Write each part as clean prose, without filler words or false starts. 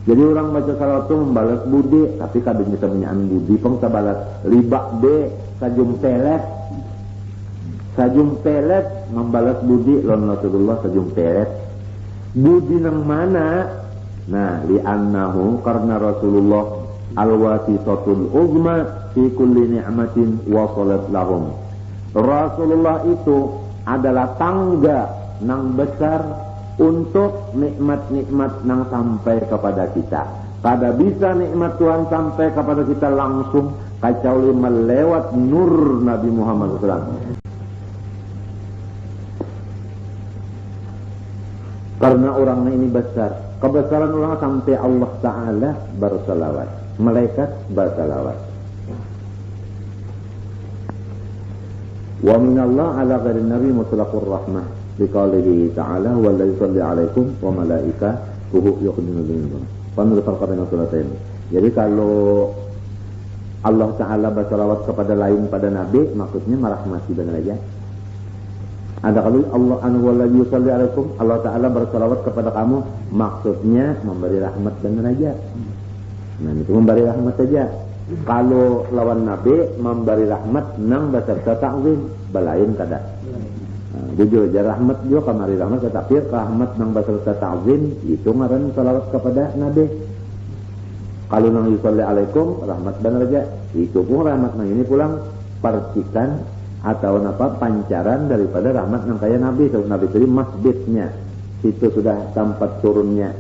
Jadi orang baca salawat itu membalas budi, tapi kadang bisa menyaan budi peng sabalas libak de sajum pelet membalas budi lawan Rasulullah sajum pelet. Budi nang mana? Nah, li'annahu karena Rasulullah al-wasisatul uzma fi kulli ni'matin wasalat lahum. Rasulullah itu adalah tangga nang besar untuk nikmat-nikmat nang sampai kepada kita. Pada bisa nikmat Tuhan sampai kepada kita langsung kecuali melewat nur Nabi Muhammad SAW. Karena orangnya ini besar, kebesaran orang sampai Allah Ta'ala bersalawat, malaikat bersalawat. Wa minallah ala ghairi nabi mutlaqur rahmah biqaulihi ta'ala wallazi yusalli alaikum wa malaikatuhu yuqdinu bin Panul farqabaina suratain. Jadi kalau Allah Ta'ala bersalawat kepada lain pada nabi, maksudnya merahmati benar aja. Ada kalau Allah wallazi yusalli alaikum, Allah Ta'ala bersalawat kepada kamu, maksudnya memberi rahmat benar aja. Nah, itu memberi rahmat saja. Kalau lawan nabi memberi rahmat nang beserta ta'zim balain kada. Jujur aja rahmat juga kamari rahmat tetapi rahmat nang beserta ta'zim itu ngaran salawat kepada nabi. Kalau nang yusalli alaikum rahmat benar aja, itu pun rahmat nang ini pulang percikan atau apa pancaran daripada rahmat nang kaya nabi. So, nabi itu masjidnya itu sudah tempat turunnya.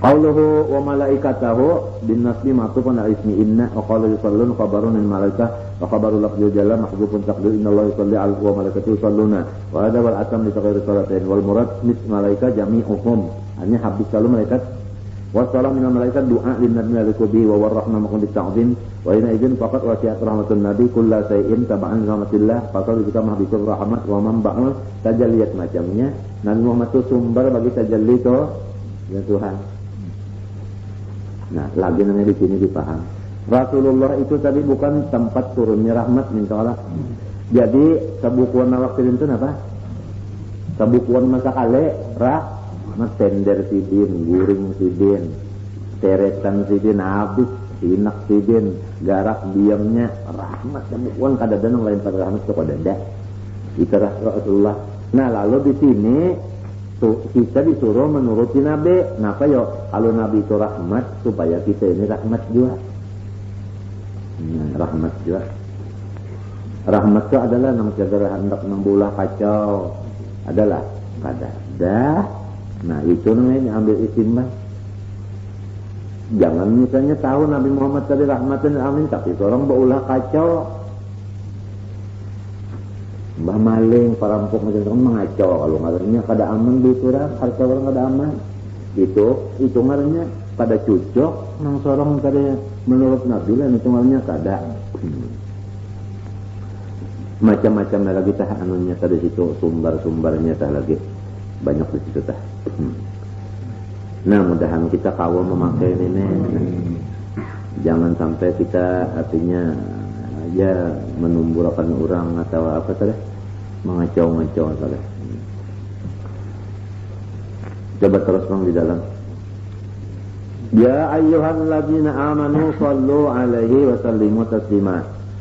Qauluhu wa malaikatahu bin nasbi ma'tufun ala ismi inna wa qala yusallun khabarun min malaikah wa khabaru lafzul jalla mahdzufun taqdir innallaha yusalli ala wa malaikatu yusalluna wa hadha wal atam li taghyir salatain wal murad mis malaika jami'uhum hanya habis kalau malaikat wa salam min malaikat du'a lin nabi alikubi wa warahmah makun dita'zim wa ina idzin faqat wasi'at rahmatun nabi kullu shay'in tab'an rahmatillah faqad kita mahbisul rahmat wa man ba'al tajalliyat macamnya Nabi Muhammad itu sumber bagi tajalli itu ya Tuhan. Nah, lagi namanya di sini dipaham. Rasulullah itu tadi bukan tempat turunnya rahmat minta Allah. Jadi sabukuan waktu itu apa? Sabukuan masa kale rahmat tender sidin, guring sidin, teretan sidin habis, sinak sidin, garak diamnya rahmat sabukuan kadang-kadang lain pada rahmat itu kadada. Itu Rasulullah. Nah, lalu di sini kita disuruh menuruti Nabi. Kenapa yo? Kalau Nabi itu rahmat, supaya kita ini rahmat juga. Rahmat juga. Rahmat itu adalah nang jaga hendak membulah kacau. Adalah kada. Nah itu namanya ambil istimewa. Jangan misalnya tahu Nabi Muhammad tadi rahmatan amin, tapi orang berulah kacau. Mbah maling, perampok macam itu mengacau. Kalau ngarannya kada aman di orang, harta orang kada aman. Itu ngarannya kada cucok nang sorong tadi menurut Nabi lah itu ngarannya kada. Macam-macam lagi tah anunya tadi situ sumber-sumbernya tah lagi banyak di situ tah. Nah, mudahan kita kawal memakai ini. Jangan sampai kita artinya ya menumbuhkan orang atau apa tadi mengacau-ngacau tadi. Coba terus bang di dalam. Ya ayyuhalladzina amanu sallu alaihi wa sallimu taslima.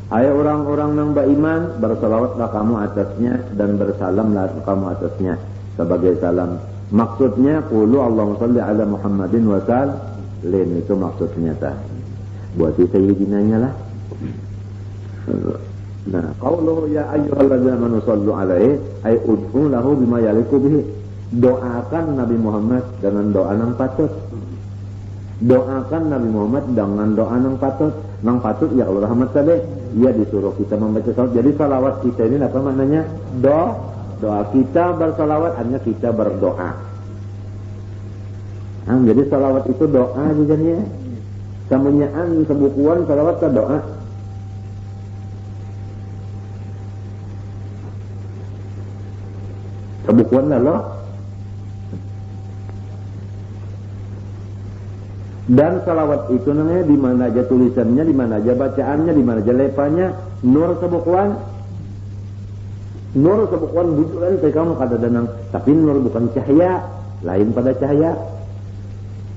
Hai orang-orang yang beriman, bersalawatlah kamu atasnya dan bersalamlah kamu atasnya sebagai salam. Maksudnya qulu Allahumma shalli ala Muhammadin wa sallim, itu maksudnya tah. Buat sayyidinanya lah. Nah, qauluhu ya ayyuhalladzina amanu sallu alaihi ay ud'u lahu bima yaliqu bihi. Doakan Nabi Muhammad dengan doa yang patut. Doakan Nabi Muhammad dengan doa yang patut. Yang patut ya Allah rahmat tadi. Ia disuruh kita membaca salawat. Jadi salawat kita ini apa maknanya? Doa kita bersalawat hanya kita berdoa. Nah, jadi salawat itu doa jadinya. Samunyaan sebukuan salawat ke doa. Kebukuan lah loh. Dan salawat itu namanya di mana aja tulisannya, di mana aja bacaannya, di mana aja lepanya, nur sebukuan bujuran teh kamu kadadanang, tapi nur bukan cahaya, lain pada cahaya.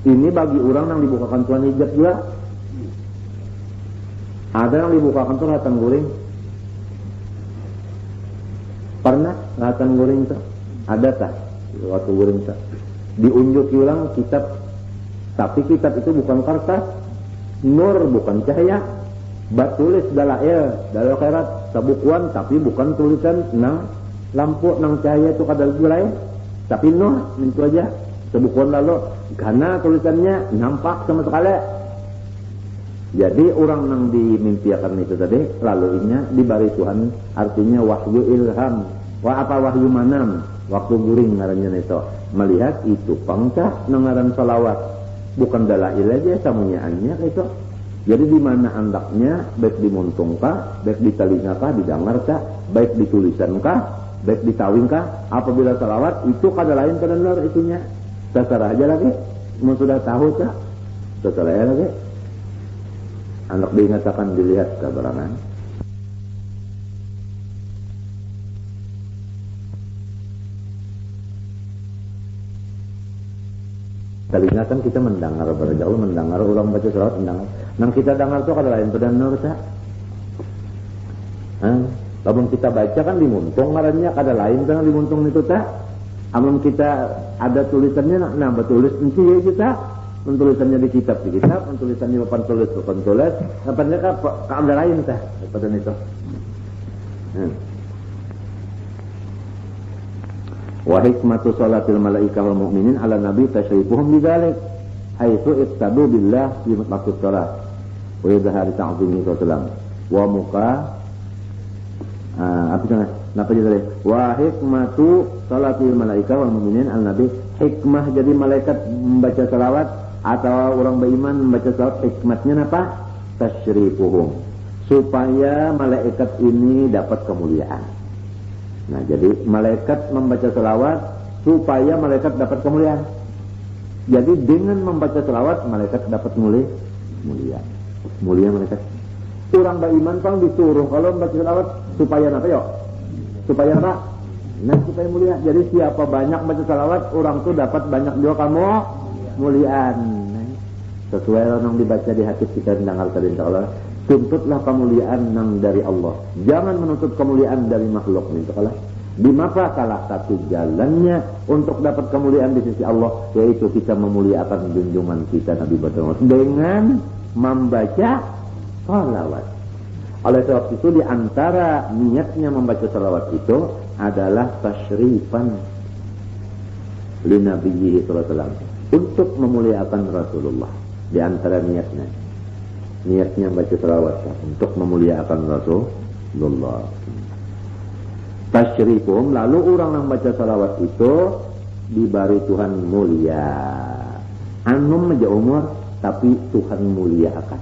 Ini bagi orang yang dibukakan Tuhan hijab juga. Ada yang dibukakan tuh ratan guring. Pernah ratan guring tuh? Ada tak? Waktu guring tuh diunjuk ulang kitab, tapi kitab itu bukan kertas, nur bukan cahaya, batulis dalail khairat sabukuan, tapi bukan tulisan nang lampu nang cahaya itu kadal lain, tapi nur itu aja sabukuan lalu karena tulisannya nampak sama sekali. Jadi orang nang dimimpiakan itu tadi lalu inya dibari Tuhan, artinya wahyu ilham. Wahyu manam, waktu guring ngarannya itu melihat itu pangcah nangaran salawat, bukan dalail aja samunyaannya itu. Jadi di mana andaknya, baik dimuntungkah, baik di telingakah, didengarkah, baik ditulisankah, baik ditawingkah, apabila salawat itu kada lain kada nur itunya. Terserah aja lagi, mau sudah tahu kah? Terserah aja lagi. Anak diingatkan dilihat keberangan. Telinga kan kita mendengar berjauh, mendengar orang baca salawat, mendengar. Nang kita dengar itu kada lain pada nur tak? Lamun kita baca kan dimuntung ngarannya kada lain kan dimuntung itu tak? Amun kita ada tulisannya, nah betulis nanti ya kita. Tulisannya di kitab, tulisannya papan tulis, nampaknya kada lain tak? Pada itu. Wa hikmatu salatil malaikah wal mu'minin ala nabi tasyrifuhum bidzalik haitsu ittadu billah fi maqsud salat wa yadhhari ta'zimi sallam wa muka apa namanya napa jadi wa hikmatu salatil malaikah wal mu'minin ala nabi, hikmah jadi malaikat membaca salawat atau orang beriman membaca salawat, hikmatnya apa? Tasyrifuhum, supaya malaikat ini dapat kemuliaan. Nah, jadi malaikat membaca selawat supaya malaikat dapat kemuliaan. Jadi dengan membaca selawat malaikat dapat mulia malaikat. Orang beriman pang disuruh kalau membaca selawat supaya apa yo? Supaya apa? Nah, supaya mulia. Jadi siapa banyak baca selawat, orang tuh dapat banyak juga kamu muliaan. Nah, sesuai yang dibaca di hadis kita dengar tadi insyaallah. Tuntutlah kemuliaan nang dari Allah. Jangan menuntut kemuliaan dari makhluk. Di maka salah satu jalannya untuk dapat kemuliaan di sisi Allah, yaitu kita memuliakan junjungan kita Nabi Muhammad dengan membaca salawat. Oleh sebab itu di antara niatnya membaca salawat itu adalah tasyrifan li nabiyhi sallallahu alaihi wasallam, untuk memuliakan Rasulullah. Di antara niatnya baca salawat untuk memuliakan Rasulullah. Tasyrifum, lalu orang yang baca salawat itu diberi Tuhan mulia. Anum aja umur, tapi Tuhan muliakan.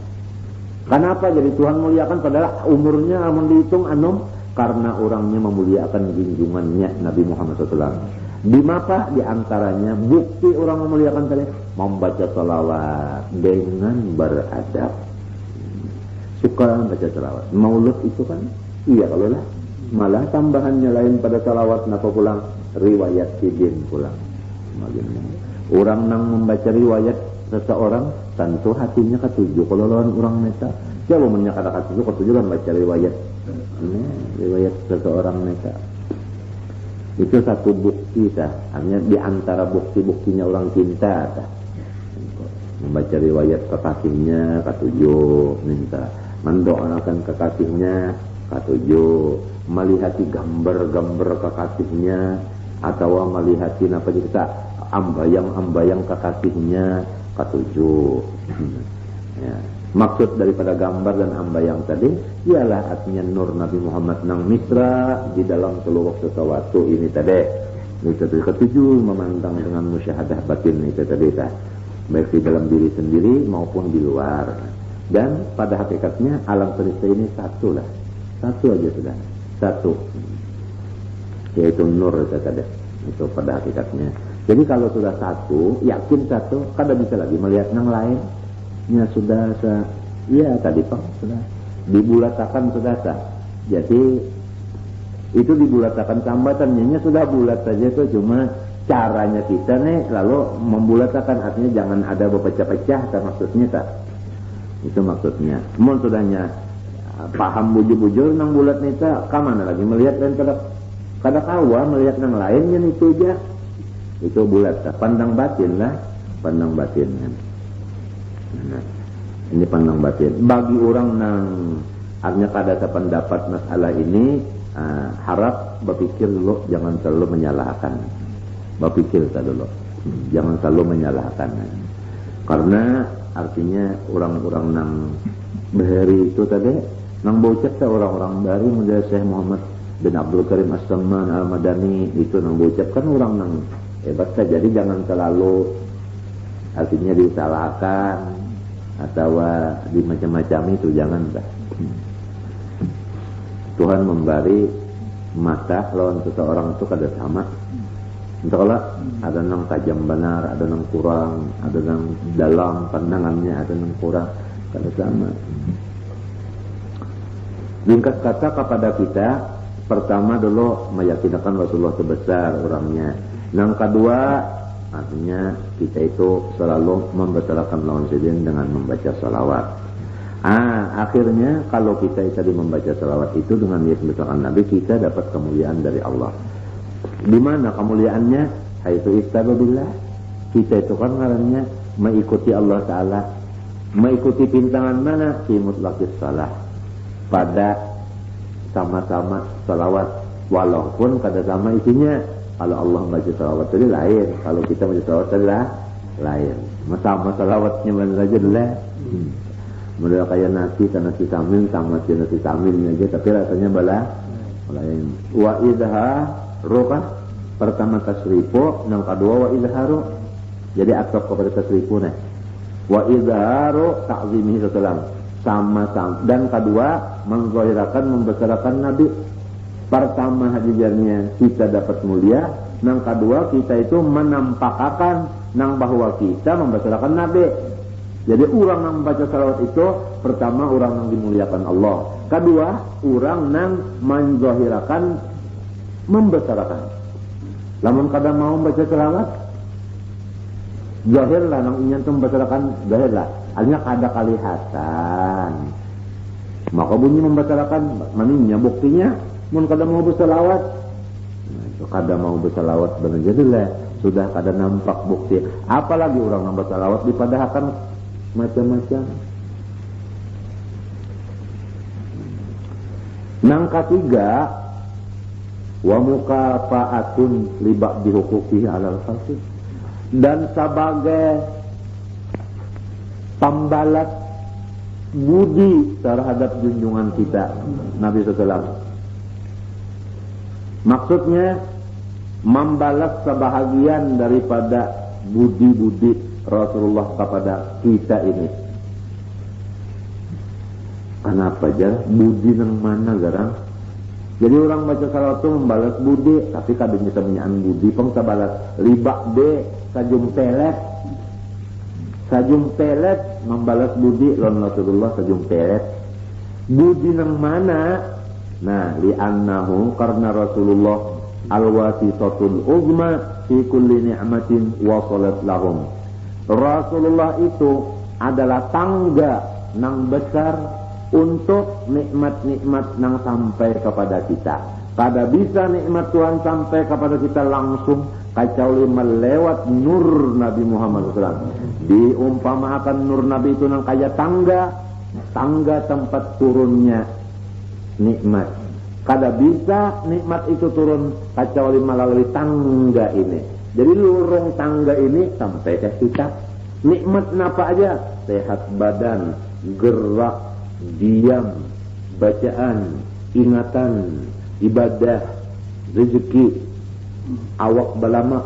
Kenapa jadi Tuhan muliakan? Padahal umurnya amun dihitung anum, karena orangnya memuliakan junjungannya Nabi Muhammad SAW. Di maka di antaranya bukti orang memuliakan tadi membaca salawat dengan beradab. Suka baca salawat. Maulud itu kan, iya kalau lah. Malah tambahannya lain pada salawat, napa pulang? Riwayat sidin pulang. Orang nang membaca riwayat seseorang, tentu hatinya ketujuh. Kalau lawan orang neta, siapa menyak ada ketujuh kan baca riwayat. Riwayat seseorang neta. Itu satu bukti dah. Hanya di antara bukti-buktinya orang cinta dah. Membaca riwayat kekasihnya ketujuh, minta mendoakan kekasihnya ketujuh, melihati gambar-gambar kekasihnya atau melihati apa kita ambayang-ambayang kekasihnya ketujuh. Ya. Maksud daripada gambar dan ambayang tadi ialah artinya nur Nabi Muhammad nang misra di dalam seluruh sesuatu ini tadi. Itu ketujuh, memandang dengan musyahadah batin itu tadi dah. Baik di dalam diri sendiri maupun di luar. Dan pada hakikatnya alam semesta ini satu lah. Satu aja sudah. Satu. Yaitu nur itu tadi. Itu pada hakikatnya. Jadi kalau sudah satu, yakin satu, kada bisa lagi melihat yang lain. Ya sudah, ya tadi Pak, sudah. dibulatakan sudah sah. Jadi itu dibulatakan tambatannya sudah bulat saja itu, cuma caranya kita nih lalu membulatakan, artinya jangan ada berpecah-pecah kan maksudnya tak. Itu maksudnya. Mun sudahnya paham bujur-bujur nang bulat nih tak, kamana lagi melihat dan kada kawa melihat nang lainnya itu aja. Itu bulat tak. Pandang batin lah, pandang batin kan. Nah, ini pandang batin. Bagi orang nang artinya kada sependapat masalah ini, harap berpikir dulu, jangan selalu menyalahkan. Berpikir dulu, jangan selalu menyalahkan. Karena artinya orang-orang nang bahari itu tadi, nang bocet orang-orang bahari model Syekh Muhammad bin Abdul Karim As-Samman Al-Madani itu nang bocet kan orang nang hebat saja. Jadi jangan selalu artinya disalahkan atau di macam-macam itu, jangan dah. Tuhan memberi mata lawan seseorang itu kada sama. Entahlah, ada yang tajam benar, ada yang kurang, ada yang dalam pandangannya, ada yang kurang, kada sama. Ringkas kata kepada kita, pertama dulu meyakinkan Rasulullah sebesar orangnya. Yang kedua, artinya kita itu selalu membesarkan lawan sedin dengan membaca salawat. Akhirnya kalau kita tadi membaca salawat itu dengan niat membesarkan Nabi, kita dapat kemuliaan dari Allah. Di mana kemuliaannya? Haitsu istababillah. Kita itu kan ngarannya mengikuti Allah Ta'ala. Mengikuti pintangan mana? Fi mutlaqis salah. Pada sama-sama salawat. Walaupun kada sama isinya. Kalau Allah baca salawat tadi lain. Kalau kita baca salawat tadi lain. Sama salawatnya mana saja lah. Model kayak nasi samil sama nasi samilnya aja. Tapi rasanya lain. Wa idha roka pertama tasrifu, yang kedua wa izharu. Jadi atop kepada tasrifu nih. Wa izharu ta'zimihi sallallahu sama-sama. Dan kedua menzahirkan membesarkan Nabi. Pertama hadijarnya kita dapat mulia, yang kedua kita itu menampakkan nang bahwa kita membesarkan Nabi. Jadi orang yang membaca salawat itu pertama orang yang dimuliakan Allah. Kedua orang yang menzahirkan membesarkan. Lamun kada mau baca selawat, zahirlah nang ingin tu membesarkan, zahirlah. Artinya kada kalihatan. Maka bunyi membesarkan, maninya buktinya, mun kada mau berselawat. Nah, itu kada mau berselawat benar jadilah sudah kada nampak bukti. Apalagi orang yang berselawat dipadahkan macam-macam. Nang ketiga, wa mukafaatun li ba'di huquqihi 'alal khalqi, dan sebagai pembalas budi terhadap junjungan kita Nabi sallallahu. Maksudnya membalas sebahagian daripada budi-budi Rasulullah kepada kita ini. Kenapa aja budi nang mana garang? Jadi orang baca salawat itu membalas budi, tapi kadang bisa menyaan budi pang sabalas libak de sajum pelet membalas budi lawan Rasulullah sajum pelet. Budi nang mana? Nah, li'annahu karena Rasulullah al-wasitatul uzma fi kulli ni'matin wasalat lahum. Rasulullah itu adalah tangga nang besar untuk nikmat-nikmat nang sampai kepada kita. Kada bisa nikmat Tuhan sampai kepada kita langsung kecuali melewat nur Nabi Muhammad SAW. Diumpamakan nur Nabi itu nang kaya tangga tempat turunnya nikmat. Kada bisa nikmat itu turun kecuali melalui tangga ini. Jadi lorong tangga ini sampai ke kita. Nikmat apa aja? Sehat badan, gerak, diam, bacaan, ingatan, ibadah, rezeki, awak balamak,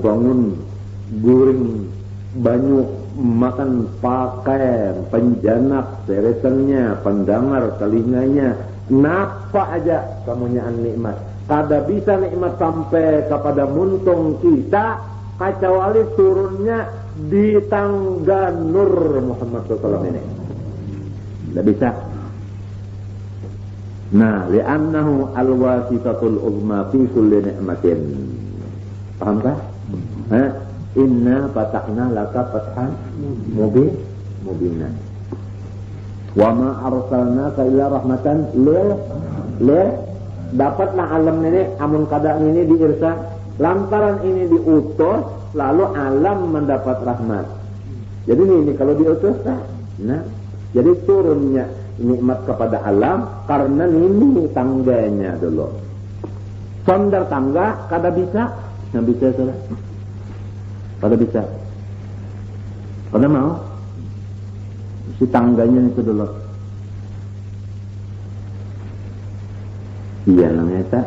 bangun, guring, banyu, makan, pakai, penjanak, seresannya, pendengar, telinganya, napa aja kemunyaan nikmat. Kada bisa nikmat sampai kepada muntung kita kecuali turunnya di tangga nur Muhammad SAW ini. Tidak bisa. Nah, li'annahu al-wasitatul uzma fi kulli ni'matin. Pahamkah? Inna fatahna laka fathan mubinan. Wa ma arsalnaka illa rahmatan lil dapatlah alam ini amun kada ini diirsa lantaran ini diutus lalu alam mendapat rahmat. Jadi ini kalau diutus nah jadi turunnya nikmat kepada alam karena ini tangganya dulu. Sondar tangga kada bisa, nggak bisa saudara. Kada bisa. Kada mau si tangganya itu dulu. Iya namanya tak.